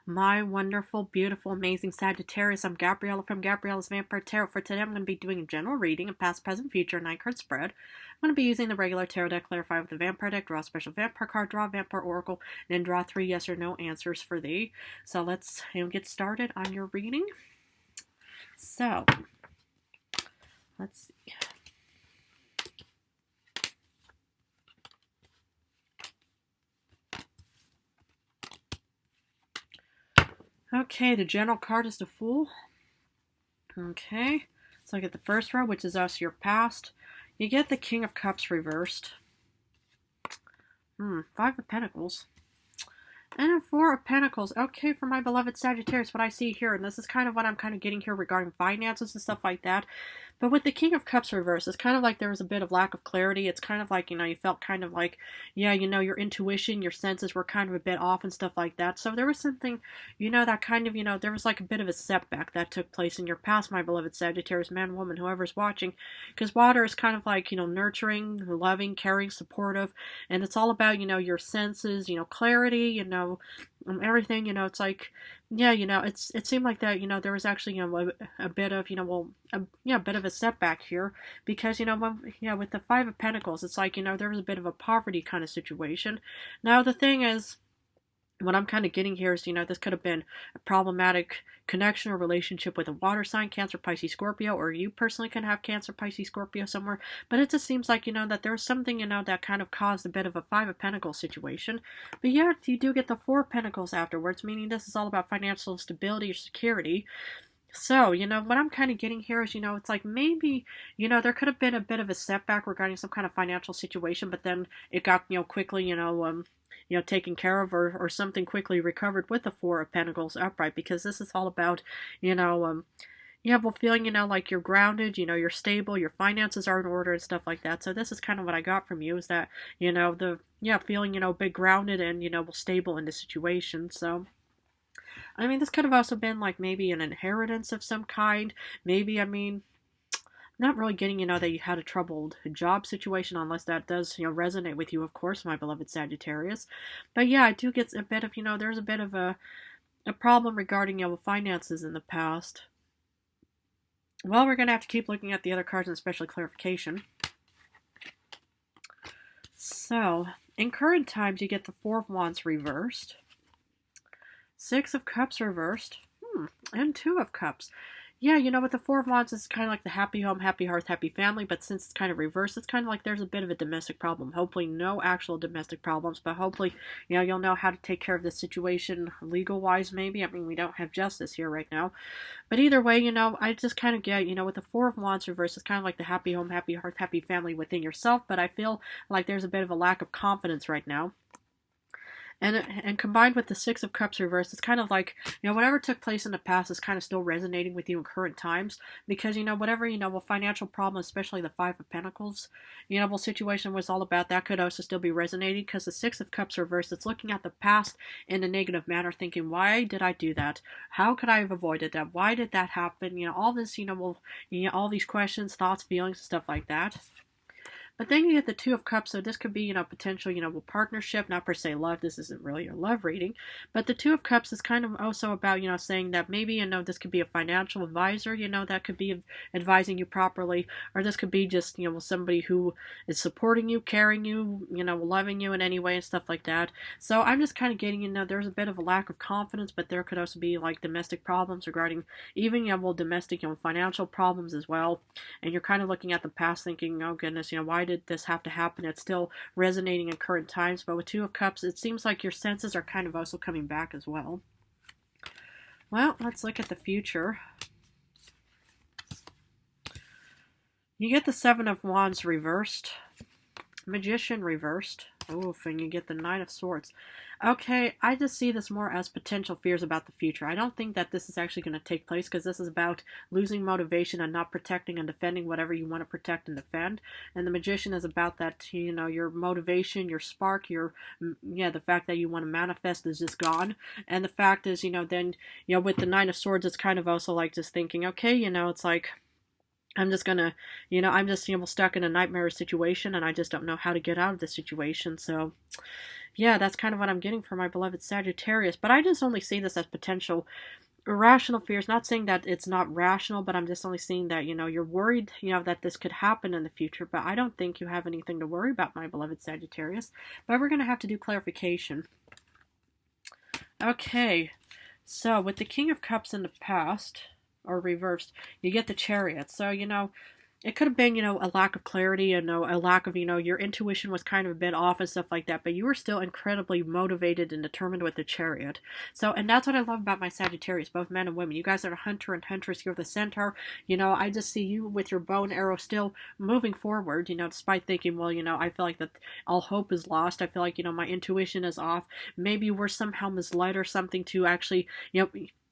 My wonderful, beautiful, amazing Sagittarius. I'm Gabriella from Gabriella's Vampire Tarot. For today, I'm going to be doing a general reading of past, present, future, 9-card spread. I'm going to be using the regular tarot deck, clarify with the vampire deck, draw a special vampire card, draw a vampire oracle, and then draw 3 yes or no answers for thee. So let's get started on your reading. So, let's see. Okay, the general card is the Fool. Okay, so I get the first row, which is us, your past. You get the King of Cups reversed. 5 of Pentacles. And a 4 of Pentacles. Okay, for my beloved Sagittarius, what I see here, and this is kind of what I'm kind of getting here regarding finances and stuff like that. But with the King of Cups reversed, it's kind of like there was a bit of lack of clarity. It's kind of like, you felt kind of like, your intuition, your senses were kind of a bit off and stuff like that. So there was something, that kind of, there was like a bit of a setback that took place in your past, my beloved Sagittarius, man, woman, whoever's watching. Because water is kind of like, nurturing, loving, caring, supportive. And it's all about, your senses, clarity, everything, it's like, it seemed like that, there was actually, a bit of, a bit of a setback here because, with the 5 of Pentacles, it's like, there was a bit of a poverty kind of situation. Now, the thing is, what I'm kind of getting here is, this could have been a problematic connection or relationship with a water sign, Cancer, Pisces, Scorpio, or you personally can have Cancer, Pisces, Scorpio somewhere. But it just seems like, that there's something, that kind of caused a bit of a 5 of Pentacles situation. But yet, you do get the 4 of Pentacles afterwards, meaning this is all about financial stability or security. So, what I'm kind of getting here is, it's like maybe, there could have been a bit of a setback regarding some kind of financial situation, but then it got, quickly, taken care of or something quickly recovered with the 4 of Pentacles upright, because this is all about, feeling, like you're grounded, you're stable, your finances are in order and stuff like that. So this is kind of what I got from you is that, feeling, big grounded and, stable in the situation. So, I mean, this could have also been like maybe an inheritance of some kind. Maybe, not really getting, that you had a troubled job situation, unless that does, resonate with you, of course, my beloved Sagittarius. But yeah, I do get a bit of, there's a bit of a problem regarding, finances in the past. Well, we're going to have to keep looking at the other cards and especially clarification. So, in current times, you get the 4 of Wands reversed. 6 of Cups reversed. And 2 of Cups. Yeah, with the 4 of Wands, it's kind of like the happy home, happy hearth, happy family, but since it's kind of reversed, it's kind of like there's a bit of a domestic problem. Hopefully no actual domestic problems, but hopefully, you'll know how to take care of this situation legal-wise, maybe. I mean, we don't have justice here right now. But either way, I just kind of get, with the 4 of Wands reversed, it's kind of like the happy home, happy hearth, happy family within yourself, but I feel like there's a bit of a lack of confidence right now. And combined with the 6 of Cups reversed, it's kind of like, whatever took place in the past is kind of still resonating with you in current times. Because, whatever, financial problem, especially the 5 of Pentacles, situation was all about, that could also still be resonating. Because the 6 of Cups reversed, it's looking at the past in a negative manner, thinking, why did I do that? How could I have avoided that? Why did that happen? All this, all these questions, thoughts, feelings, stuff like that. But then you get the 2 of Cups, so this could be, potential, a partnership, not per se love. This isn't really a love reading. But the 2 of Cups is kind of also about, saying that maybe, this could be a financial advisor, that could be advising you properly. Or this could be just, somebody who is supporting you, caring you, loving you in any way and stuff like that. So I'm just kind of getting, there's a bit of a lack of confidence, but there could also be, like, domestic problems regarding even, domestic, financial problems as well. And you're kind of looking at the past thinking, oh goodness, why did this have to happen? It's still resonating in current times, but with 2 of Cups, it seems like your senses are kind of also coming back as well. Well, let's look at the future. You get the 7 of Wands reversed, Magician reversed. Oof, and you get the 9 of Swords. Okay, I just see this more as potential fears about the future. I don't think that this is actually going to take place because this is about losing motivation and not protecting and defending whatever you want to protect and defend. And the Magician is about that, your motivation, your spark, the fact that you want to manifest is just gone. And the fact is, then, with the 9 of Swords, it's kind of also like just thinking, okay, it's like, I'm just gonna, I'm just, stuck in a nightmare situation and I just don't know how to get out of the situation. So, yeah, that's kind of what I'm getting for my beloved Sagittarius. But I just only see this as potential irrational fears. Not saying that it's not rational, but I'm just only seeing that, you're worried, that this could happen in the future. But I don't think you have anything to worry about, my beloved Sagittarius. But we're going to have to do clarification. Okay, so with the King of Cups in the past, or reversed, you get the Chariot. So, it could have been, a lack of clarity and a lack of, your intuition was kind of a bit off and stuff like that, but you were still incredibly motivated and determined with the Chariot. So, and that's what I love about my Sagittarius, both men and women. You guys are a hunter and huntress. You're the centaur. I just see you with your bow and arrow still moving forward, despite thinking, well, I feel like that all hope is lost. I feel like, my intuition is off. Maybe we're somehow misled or something to actually,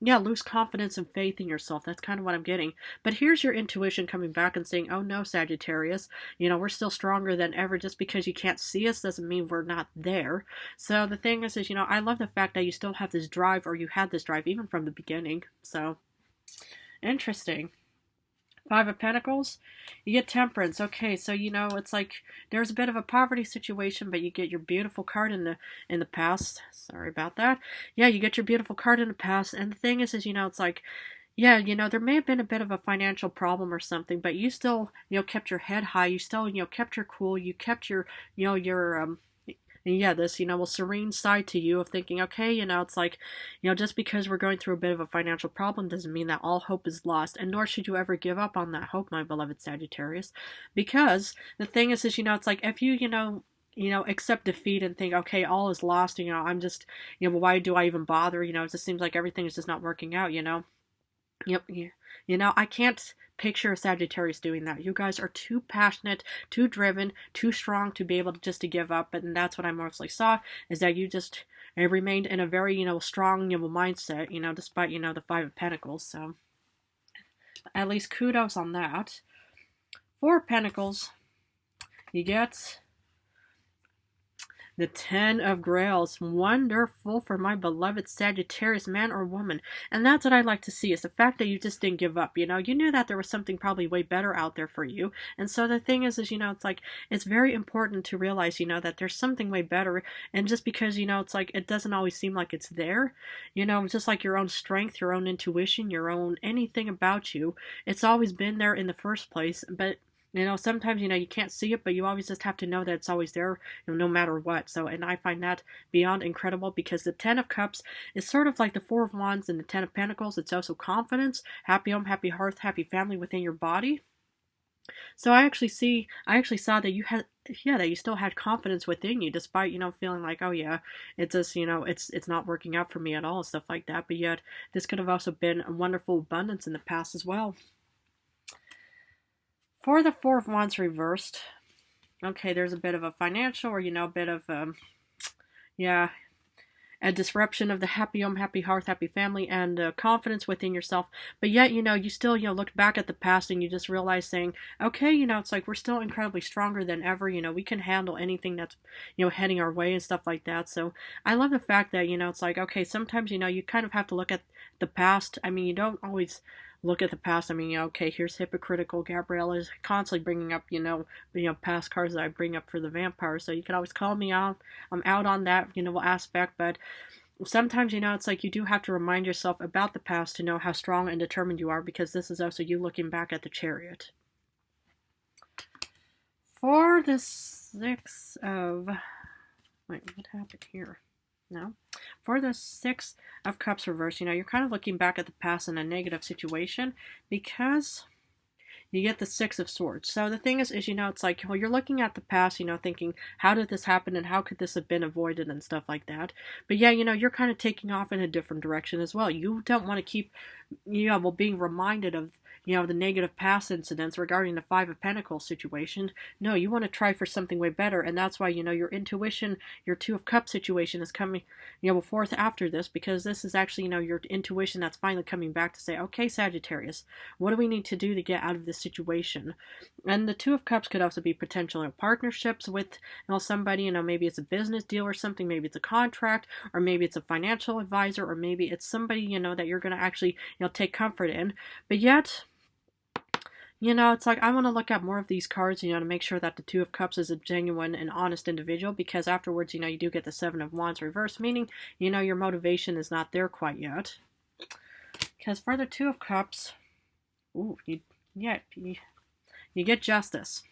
yeah, lose confidence and faith in yourself. That's kind of what I'm getting. But here's your intuition coming back and saying, oh no, Sagittarius, we're still stronger than ever. Just because you can't see us doesn't mean we're not there. So the thing is, I love the fact that you still have this drive, or you had this drive even from the beginning. So, interesting. Five of Pentacles, you get Temperance. Okay, so it's like there's a bit of a poverty situation, but you get your beautiful card in the past. Sorry about that. Yeah, you get your beautiful card in the past, and the thing is it's like, yeah, there may have been a bit of a financial problem or something, but you still, kept your head high. You still, kept your cool. You kept your, your and yeah, this, serene side to you of thinking, okay, it's like, just because we're going through a bit of a financial problem doesn't mean that all hope is lost, and nor should you ever give up on that hope, my beloved Sagittarius, because the thing is it's like, if you, accept defeat and think, okay, all is lost, I'm just, why do I even bother, it just seems like everything is just not working out, Yep, yeah. I can't picture a Sagittarius doing that. You guys are too passionate, too driven, too strong to be able to just to give up. And that's what I mostly saw, is that you just remained in a very, strong, mindset, despite, the Five of Pentacles. So at least kudos on that. Four of Pentacles, you get the Ten of Grails. Wonderful for my beloved Sagittarius, man or woman. And that's what I like to see, is the fact that you just didn't give up. You knew that there was something probably way better out there for you. And so the thing is it's like, it's very important to realize, that there's something way better. And just because, it's like, it doesn't always seem like it's there, just like your own strength, your own intuition, your own anything about you, it's always been there in the first place. But sometimes, you can't see it, but you always just have to know that it's always there, no matter what. So, and I find that beyond incredible, because the Ten of Cups is sort of like the Four of Wands and the Ten of Pentacles. It's also confidence, happy home, happy hearth, happy family within your body. So I actually saw that you had, yeah, that you still had confidence within you, despite, feeling like, oh yeah, it's just, it's not working out for me at all and stuff like that. But yet, this could have also been a wonderful abundance in the past as well. For the Four of Wands reversed, okay, there's a bit of a financial, or, a bit of, yeah, a disruption of the happy home, happy hearth, happy family, and confidence within yourself. But yet, you still, look back at the past and you just realize saying, okay, it's like we're still incredibly stronger than ever. We can handle anything that's, heading our way and stuff like that. So I love the fact that, it's like, okay, sometimes, you kind of have to look at the past. I mean, you don't always look at the past. I mean, okay, here's hypocritical. Gabrielle is constantly bringing up, past cards that I bring up for the vampire. So you can always call me out. I'm out on that, aspect. But sometimes, it's like you do have to remind yourself about the past to know how strong and determined you are, because this is also you looking back at the Chariot. For the Six of... Wait, what happened here? No. For the Six of Cups reverse, you're kind of looking back at the past in a negative situation, because you get the Six of Swords. So the thing is it's like, well, you're looking at the past, thinking, how did this happen and how could this have been avoided and stuff like that. But yeah, you're kind of taking off in a different direction as well. You don't want to keep, being reminded of, the negative past incidents regarding the Five of Pentacles situation. No, you want to try for something way better, and that's why, your intuition, your Two of Cups situation is coming, forth after this, because this is actually, your intuition that's finally coming back to say, okay, Sagittarius, what do we need to do to get out of this situation? And the Two of Cups could also be potential partnerships with, somebody, maybe it's a business deal or something, maybe it's a contract, or maybe it's a financial advisor, or maybe it's somebody, that you're going to actually, take comfort in. But yet, you know, it's like I want to look at more of these cards, you know, to make sure that the Two of Cups is a genuine and honest individual, because afterwards, you know, you do get the Seven of Wands reversed, meaning, you know, your motivation is not there quite yet. Because for the Two of Cups, ooh, you get Justice.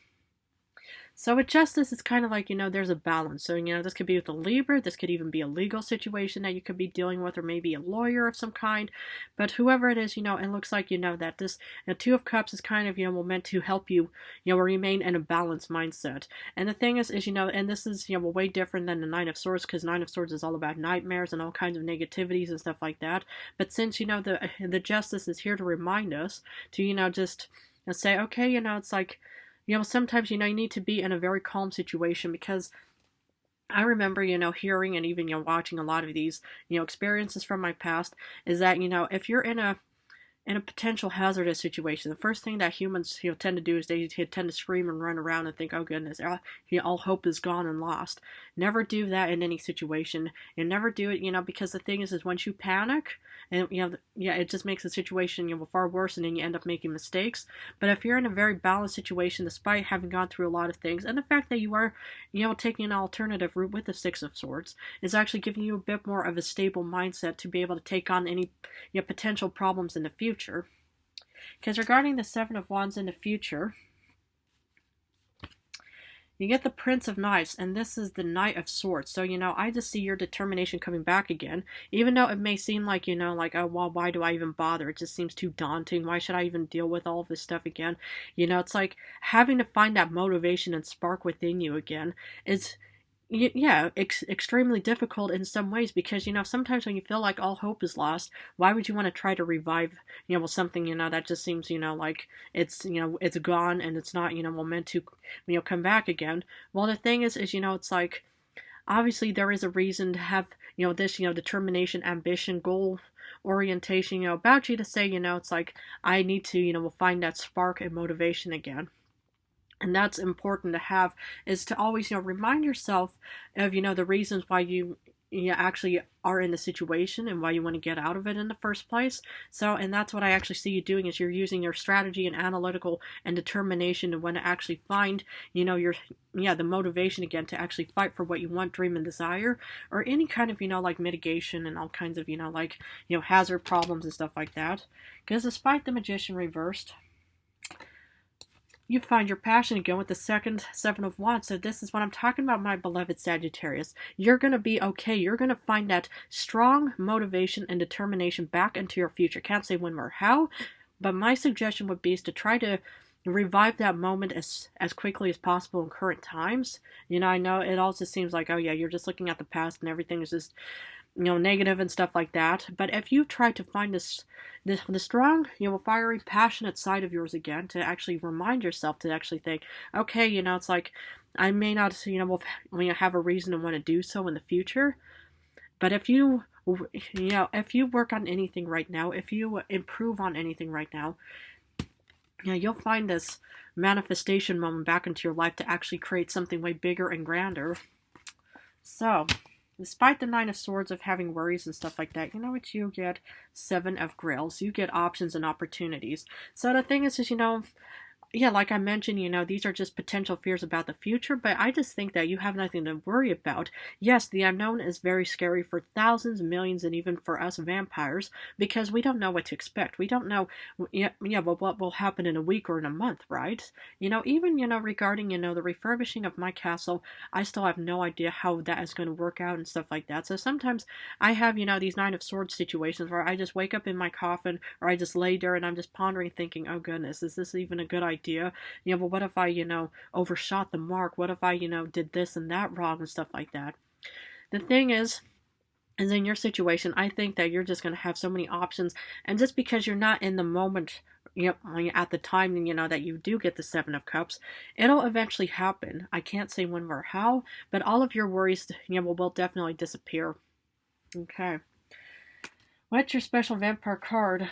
So with justice, it's kind of like, you know, there's a balance. So, you know, this could be with a Libra. This could even be a legal situation that you could be dealing with, or maybe a lawyer of some kind. But whoever it is, you know, it looks like, you know, that this Two of Cups is kind of, you know, meant to help you, you know, remain in a balanced mindset. And the thing is, you know, and this is, you know, way different than the Nine of Swords, because Nine of Swords is all about nightmares and all kinds of negativities and stuff like that. But since, you know, the justice is here to remind us to, you know, just say, okay, you know, it's like, you know, sometimes, you know, you need to be in a very calm situation, because I remember, you know, hearing and even, you know, watching a lot of these, you know, experiences from my past, is that, you know, if you're in a potential hazardous situation, the first thing that humans, you know, tend to do is they tend to scream and run around and think, oh goodness, you know, all hope is gone and lost. Never do that in any situation, and never do it, you know, because the thing is once you panic, and, you know, yeah, it just makes the situation, you know, far worse, and then you end up making mistakes. But if you're in a very balanced situation, despite having gone through a lot of things, and the fact that you are, you know, taking an alternative route with the Six of Swords, is actually giving you a bit more of a stable mindset to be able to take on any, you know, potential problems in the future. Because regarding the Seven of Wands in the future, you get the Prince of Knights, and this is the Knight of Swords. So, you know, I just see your determination coming back again. Even though it may seem like, you know, like, oh, well, why do I even bother? It just seems too daunting. Why should I even deal with all of this stuff again? You know, it's like having to find that motivation and spark within you again is, yeah, extremely difficult in some ways, because, you know, sometimes when you feel like all hope is lost, why would you want to try to revive, you know, something, you know, that just seems, you know, like it's, you know, it's gone and it's not, you know, meant to, you know, come back again. Well, the thing is, you know, it's like, obviously there is a reason to have, you know, this, you know, determination, ambition, goal orientation, you know, about you to say, you know, it's like, I need to, you know, find that spark and motivation again. And that's important to have, is to always, you know, remind yourself of, you know, the reasons why you actually are in the situation and why you want to get out of it in the first place. So, and that's what I actually see you doing, is you're using your strategy and analytical and determination to want to actually find, you know, the motivation again to actually fight for what you want, dream, and desire, or any kind of, you know, like mitigation and all kinds of, you know, like, you know, hazard problems and stuff like that. Because despite the Magician reversed, you find your passion again with the second Seven of Wands. So this is what I'm talking about, my beloved Sagittarius. You're going to be okay. You're going to find that strong motivation and determination back into your future. Can't say when or how, but my suggestion would be is to try to revive that moment as quickly as possible in current times. You know, I know it also seems like, oh yeah, you're just looking at the past and everything is just, you know, negative and stuff like that. But if you try to find the strong, you know, fiery, passionate side of yours again, to actually remind yourself to actually think, okay, you know, it's like, I may not, you know, have a reason to want to do so in the future, but if you know, if you work on anything right now, if you improve on anything right now, you know, you'll find this manifestation moment back into your life to actually create something way bigger and grander. So, despite the Nine of Swords of having worries and stuff like that, you know what you get? Seven of Grails. You get options and opportunities. So the thing is, you know, yeah, like I mentioned, you know, these are just potential fears about the future, but I just think that you have nothing to worry about. Yes, the unknown is very scary for thousands, millions, and even for us vampires, because we don't know what to expect. We don't know, well, what will happen in a week or in a month, right? You know, even, you know, regarding, you know, the refurbishing of my castle, I still have no idea how that is going to work out and stuff like that. So sometimes I have, you know, these Nine of Swords situations where I just wake up in my coffin, or I just lay there and I'm just pondering, thinking, oh goodness, is this even a good idea? You know, but what if I, you know, overshot the mark? What if I, you know, did this and that wrong and stuff like that? The thing is in your situation, I think that you're just going to have so many options, and just because you're not in the moment, you know, at the time, you know, that you do get the Seven of Cups, it'll eventually happen. I can't say when or how, but all of your worries, you know, will definitely disappear. Okay. What's your special vampire card?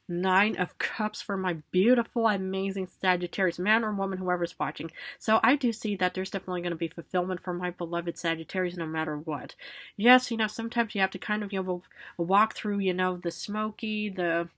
Nine of Cups for my beautiful, amazing Sagittarius, man or woman, whoever's watching. So I do see that there's definitely going to be fulfillment for my beloved Sagittarius no matter what. Yes, you know, sometimes you have to kind of, you know, walk through, you know, the smoky, the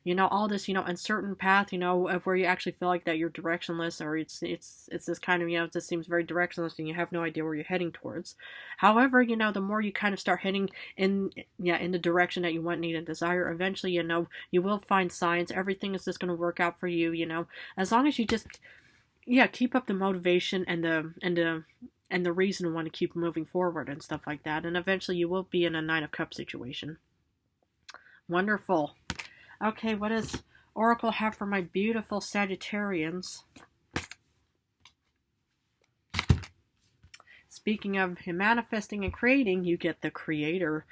you know, all this, you know, uncertain path, you know, of where you actually feel like that you're directionless, or it's this kind of, you know, it just seems very directionless and you have no idea where you're heading towards. However, you know, the more you kind of start heading in, yeah, in the direction that you want, need, and desire, eventually, you know, you will find signs. Everything is just going to work out for you, you know, as long as you just, yeah, keep up the motivation and the reason to want to keep moving forward and stuff like that. And eventually you will be in a Nine of Cups situation. Wonderful. Okay, what does Oracle have for my beautiful Sagittarians? Speaking of manifesting and creating, you get the Creator.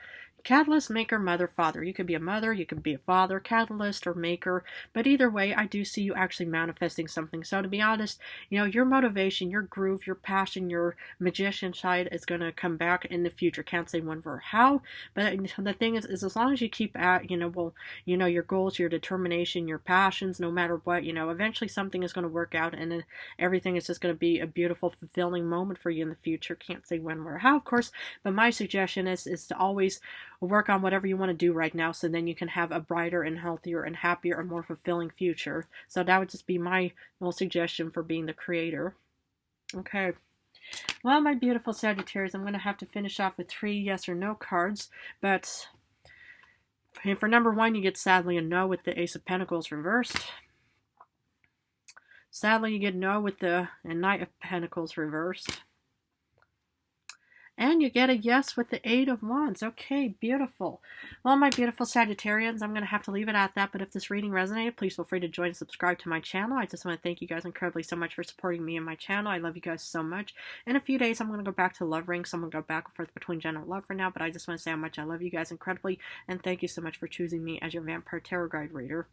Catalyst, maker, mother, father. You could be a mother, you could be a father, catalyst, or maker. But either way, I do see you actually manifesting something. So to be honest, you know, your motivation, your groove, your passion, your magician side is going to come back in the future. Can't say when or how. But the thing is as long as you keep at, you know, well, you know, your goals, your determination, your passions, no matter what, you know, eventually something is going to work out and then everything is just going to be a beautiful, fulfilling moment for you in the future. Can't say when or how, of course. But my suggestion is to always work on whatever you want to do right now so then you can have a brighter and healthier and happier and more fulfilling future. So that would just be my little suggestion for being the creator. Okay. Well, my beautiful Sagittarius, I'm going to have to finish off with 3 yes or no cards. But for number 1, you get sadly a no with the Ace of Pentacles reversed. Sadly, you get no with the Knight of Pentacles reversed. And you get a yes with the 8 of Wands. Okay, beautiful. Well, my beautiful Sagittarians, I'm going to have to leave it at that. But if this reading resonated, please feel free to join and subscribe to my channel. I just want to thank you guys incredibly so much for supporting me and my channel. I love you guys so much. In a few days, I'm going to go back to love rings. So I'm going to go back and forth between general love for now. But I just want to say how much I love you guys incredibly. And thank you so much for choosing me as your Vampire Tarot Guide reader.